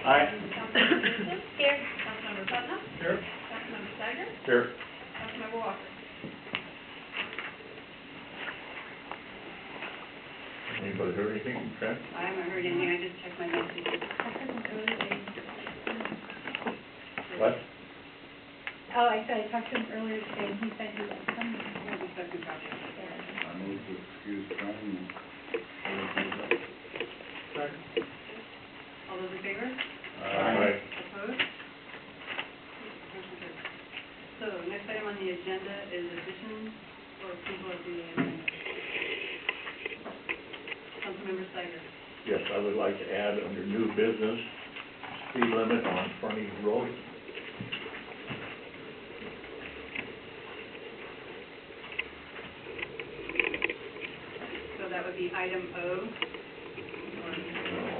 Aye. Councilmember Gibson? Here. Councilmember Putnam? Here. Councilmember Steiger? Here. Councilmember Walker? Anybody heard anything, Trent? I haven't heard anything, I just checked my messages. What? Oh, I said I talked to him earlier today, and he said he was coming. We'll be second copy. I move to excuse Trent and. Second. All those in favor? Aye. Opposed? Motion carries. So, next item on the agenda is addition or approval of the amendment. Councilmember Steiger? Yes, I would like to add under new business, speed limit on frontage road. So that would be item O. No,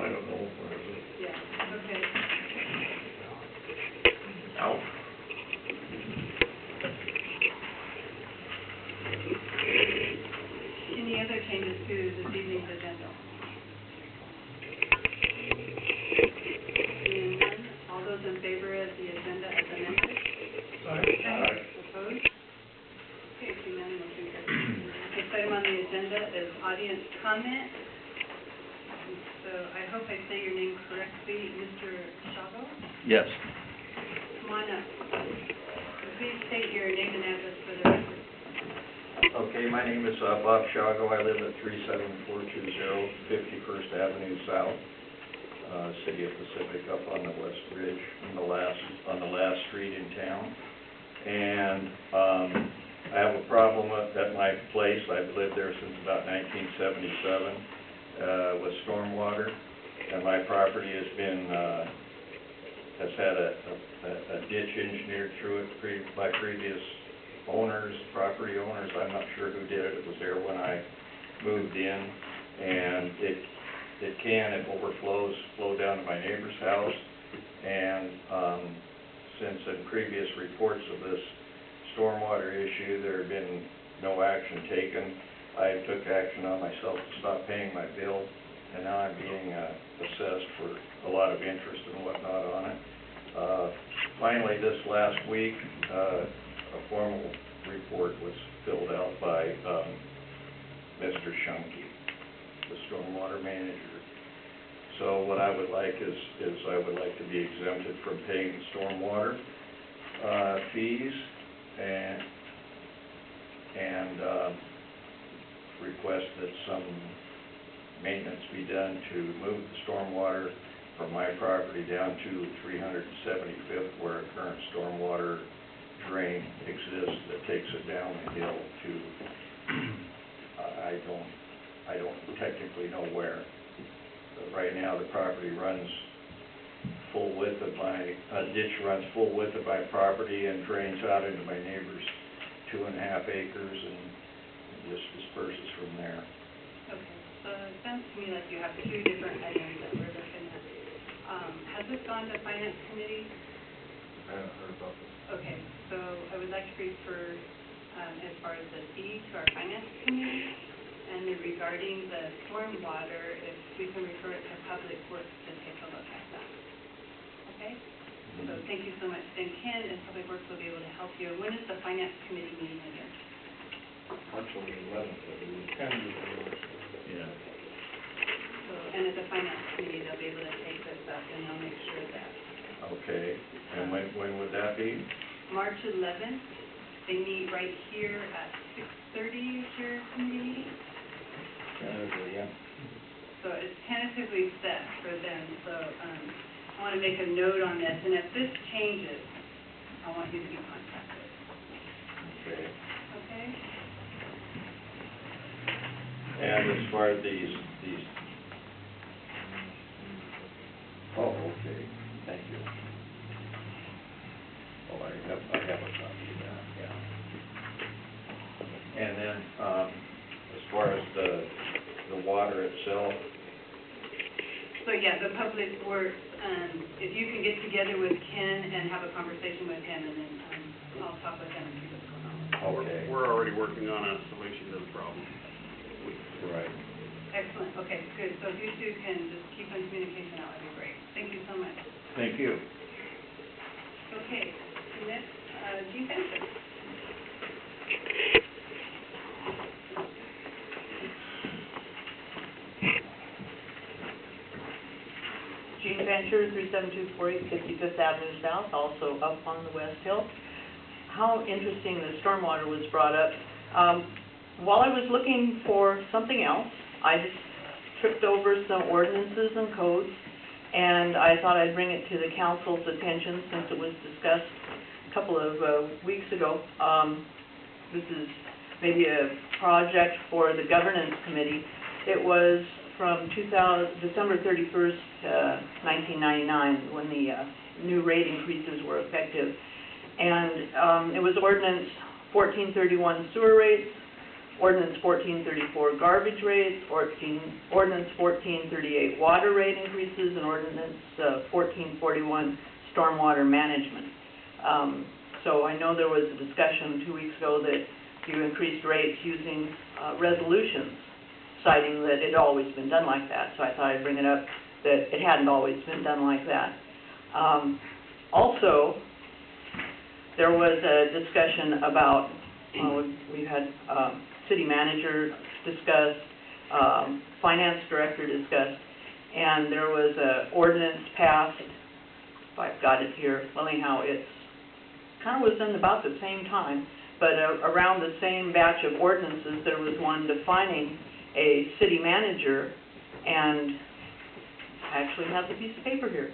I don't know, where is it? Yeah, okay. Out. Any other changes to this evening's agenda? Seeing none, all those in favor of the agenda as amended? Aye. Opposed? Okay, seeing none, motion carries. Next item on the agenda is audience comment. So I hope I say your name correctly, Mr. Shago. Yes. Come on up. Please state your name and address for the record. Okay, my name is Bob Shago. I live at 37420 51st Avenue South, City of Pacific, up on the West Ridge, on the last street in town. And I have a problem at my place. I've lived there since about 1977 with stormwater, and my property has had a ditch engineered through it by previous owners, property owners. I'm not sure who did it. It was there when I moved in, and it overflows, flow down to my neighbor's house. And since in previous reports of this stormwater issue, there had been no action taken. I took action on myself to stop paying my bill, and now I'm being assessed for a lot of interest and whatnot on it. Finally, this last week, a formal report was filled out by Mr. Shunke, the stormwater manager. So what I would like is I would like to be exempted from paying stormwater fees and request that some maintenance be done to move the stormwater from my property down to 375th, where a current stormwater drain exists that takes it down the hill to, I don't technically know where. But right now the property runs full width of ditch runs full width of my property and drains out into my neighbor's 2.5 acres and just disperses from there. Okay, so it sounds to me like you have two different items that we're looking at. Has this gone to Finance Committee? I haven't heard about this. Okay, so I would like to refer, as far as the fee, to our Finance Committee, and then regarding the stormwater, if we can refer it to Public Works to take a look at that. Okay? So thank you so much. Then Ken and Public Works will be able to help you. When is the Finance Committee meeting again? March 11th, I believe. Yeah. So, and at the Finance Committee, they'll be able to take this up, and they'll make sure that Okay, and when would that be? March 11th, they meet right here at 6:30 is your committee meeting. Yeah. So it's tentatively set for them, so I want to make a note on this, and if this changes, I want you to be contacted. Okay. Okay? And as far as these, oh, okay, thank you. Oh, I have a copy of that, yeah. And then, as far as the water itself, So yeah, the Public Works, if you can get together with Ken and have a conversation with him, and then I'll talk with him and see what's going on. okay, We're already working on a solution to the problem. right. Excellent, okay, good. So if you two can just keep in communication, that would be great. Thank you so much. Thank you. Okay, next, Gene Fenster. Gene Venture, 37248 55th Avenue South, also up on the West Hill. How interesting the stormwater was brought up. While I was looking for something else, I just tripped over some ordinances and codes, and I thought I'd bring it to the council's attention since it was discussed a couple of weeks ago. This is maybe a project for the governance committee. It was from December 31st, 1999, when the new rate increases were effective. And it was Ordinance 1431 sewer rates, Ordinance 1434 garbage rates, Ordinance 1438 water rate increases, and Ordinance 1441 stormwater management. So I know there was a discussion 2 weeks ago that you increased rates using resolutions, citing that it had always been done like that. So I thought I'd bring it up that it hadn't always been done like that. Also, there was a discussion about, we had city manager discussed, finance director discussed, and there was an ordinance passed, if I've got it here, well anyhow, it's kind of was in about the same time, but around the same batch of ordinances, there was one defining a city manager, and I actually have the piece of paper here.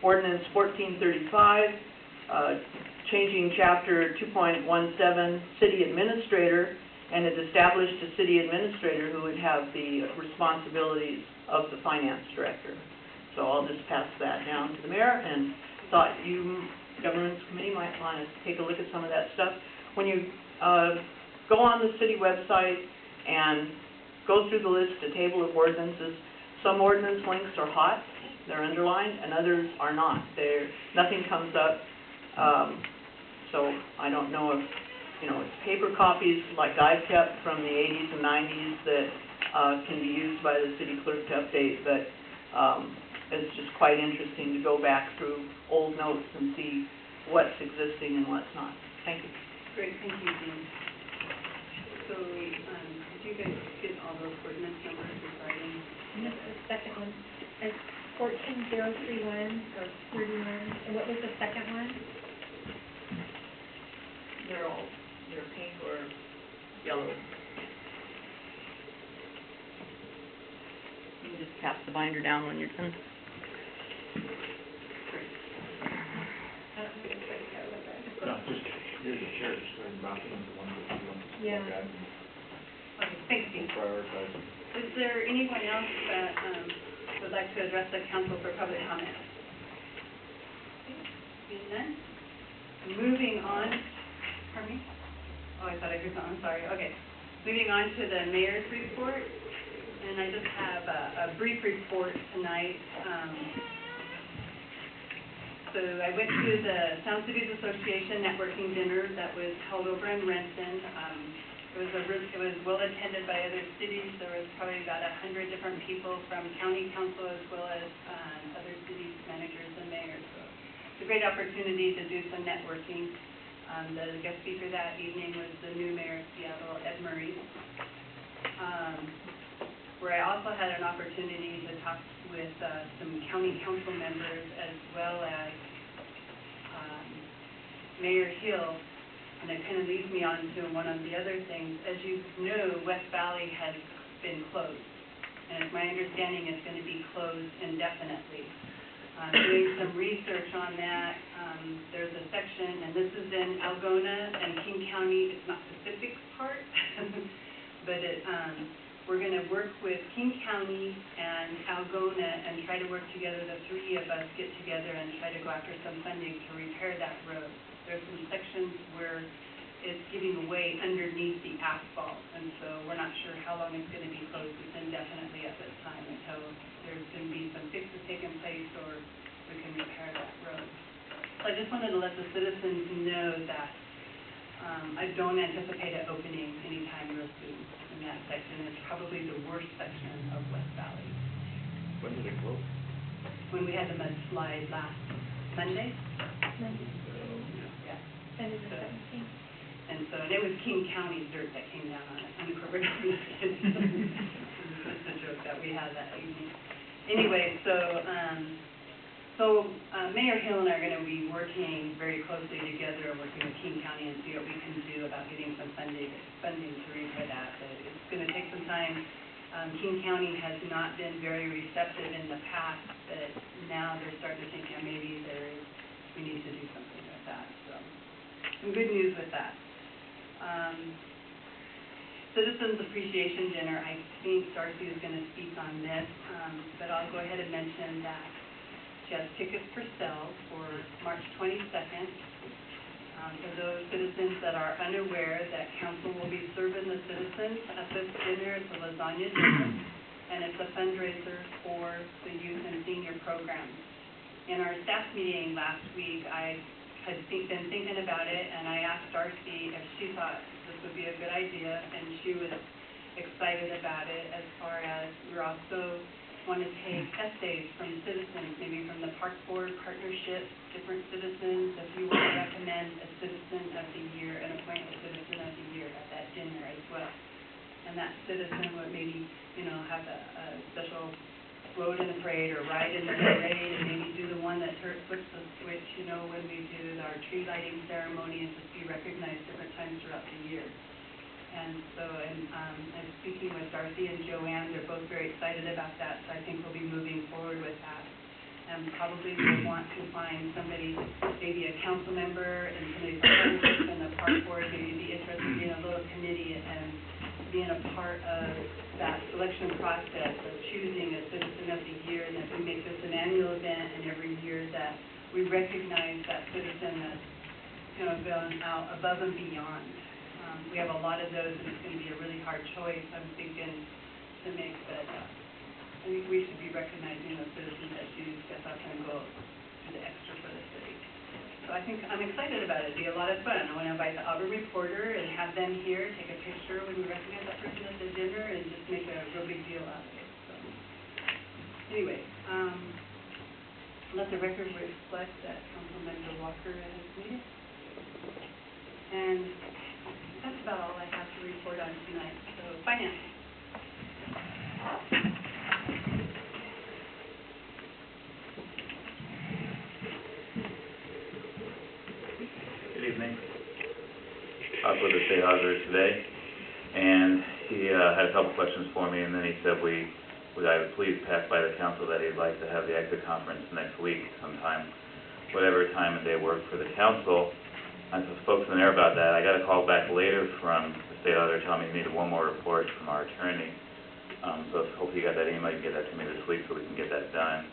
Ordinance 1435, changing chapter 2.17, city administrator, and it established a city administrator who would have the responsibilities of the finance director. So I'll just pass that down to the mayor, and thought you, governance committee, might want to take a look at some of that stuff. When you go on the city website and go through the list, a table of ordinances, some ordinance links are hot, they're underlined, and others are not. Nothing comes up. So I don't know if, it's paper copies like I've kept from the 80s and 90s that can be used by the city clerk to update, but it's just quite interesting to go back through old notes and see what's existing and what's not. Thank you. Great, thank you, Dean. So, did you guys get all those ordinance numbers regarding? And this is the second one. It's 14031 or 31. And what was the second one? They're pink or yellow. You can just pass the binder down when you're done. No, just, here's a chair, just going about the ones that you want to Yeah. look at and Okay, thanks, Dean. prioritize. Is there anyone else that would like to address the council for public comment? Seeing none? Moving on, pardon me? Oh, I thought I heard something, I'm sorry, okay. Moving on to the mayor's report, and I just have a brief report tonight. So I went to the Sound Cities Association networking dinner that was held over in Renton. It was well attended by other cities. There was probably about 100 different people from county council as well as other cities, managers and mayors. So it's a great opportunity to do some networking. The guest speaker that evening was the new mayor of Seattle, Ed Murray, where I also had an opportunity to talk with some county council members as well as Mayor Hill, and it kind of leads me on to one of the other things. As you know, West Valley has been closed, and it's my understanding it's going to be closed indefinitely. Doing some research on that, there's a section, and this is in Algona and King County. It's not the Pacific part, but we're going to work with King County and Algona and try to work together, the three of us get together and try to go after some funding to repair that road. There's some sections where it's giving away underneath the asphalt, and so we're not sure how long it's going to be closed. It's indefinitely at this time until there's going to be some fixes taking place or we can repair that road. So I just wanted to let the citizens know that I don't anticipate it opening anytime real soon in that section. It's probably the worst section of West Valley. When did it close? when we had the mudslide last Monday. Yeah. And it's the 17th. And so, and it was King County's dirt that came down on it, uncovered over the city. It's a joke that we had that evening. Anyway, so Mayor Hill and I are gonna be working very closely together, working with King County and see what we can do about getting some funding to repair that. But it's gonna take some time. King County has not been very receptive in the past, but now they're starting to think, yeah, maybe we need to do something with that. So, some good news with that. Citizens Appreciation Dinner, I think Darcy is going to speak on this, but I'll go ahead and mention that she has tickets for sale for March 22nd. For those citizens that are unaware that council will be serving the citizens at this dinner, it's a lasagna dinner, and it's a fundraiser for the youth and senior programs. In our staff meeting last week, I had been thinking about it, and I asked Darcy if she thought this would be a good idea, and she was excited about it. As far as we're also want to take essays from citizens, maybe from the Park Board partnership, different citizens, if you want to recommend a citizen of the year and appoint a citizen of the year at that dinner as well. And that citizen would maybe, have a special float in the parade or ride in the parade, and maybe do the one that flips the switch, when we do our tree lighting ceremony, and just be recognized different times throughout the year. And so, I'm speaking with Darcy and Joanne, they're both very excited about that, so I think we'll be moving forward with that. And probably we'll want to find somebody, maybe a council member, and somebody from the park board, maybe be interested in a little committee and being a part of that selection process of choosing a citizen of the year, and that we make this an annual event, and every year that we recognize that citizen that's, gone out above and beyond. We have a lot of those, and it's going to be a really hard choice, I'm thinking, to make, but I think we should be recognizing those citizens that do step up and go do the extra for the city. So I think I'm excited about it. It'll be a lot of fun. I want to invite the Auburn Reporter and have them here, take a picture when we recognize that person at the dinner, and just make a real big deal out of it. So anyway, let the record reflect that Councilmember Walker has made it. And that's about all I have to report on tonight. So, finance. Good evening. I was with the state auditor today, and he had a couple questions for me, and then he said I would please pass by the council that he'd like to have the exit conference next week sometime, whatever time and day worked for the council. I spoke to the mayor about that. I got a call back later from the state auditor telling me he needed one more report from our attorney. So hopefully you got that email, you can get that to me this week so we can get that done.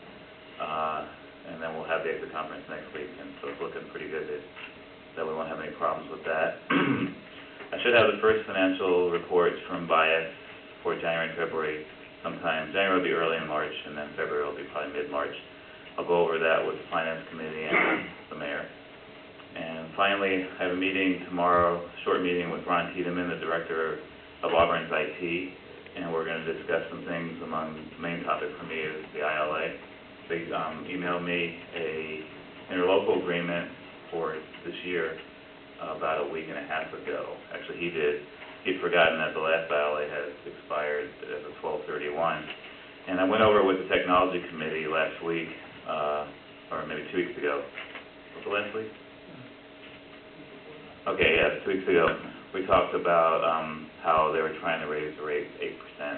And then we'll have the exit conference next week, and so it's looking pretty good that we won't have any problems with that. I should have the first financial reports from Bias for January and February sometime. January will be early in March, and then February will be probably mid-March. I'll go over that with the finance committee and the mayor. And finally, I have a meeting tomorrow, a short meeting with Ron Tiedemann, the director of Auburn's IT, and we're going to discuss some things. Among the main topic for me is the ILA. They emailed me a interlocal agreement for this year about a week and a half ago. Actually, he did. He'd forgotten that the last ILA had expired as of 12/31. And I went over with the technology committee last week, or maybe 2 weeks ago. Was it last week? Okay, yeah, 2 weeks ago, we talked about how they were trying to raise the rate 8%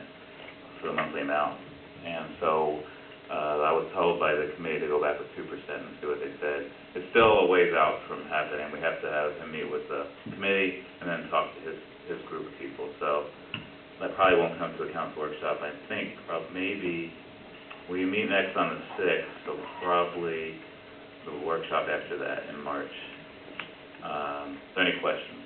for the monthly amount. And so I was told by the committee to go back with 2% and see what they said. It's still a ways out from happening. We have to have him meet with the committee and then talk to his group of people. So that probably won't come to a council workshop. I think maybe we meet next on the 6th, so probably the workshop after that in March. Is there any questions?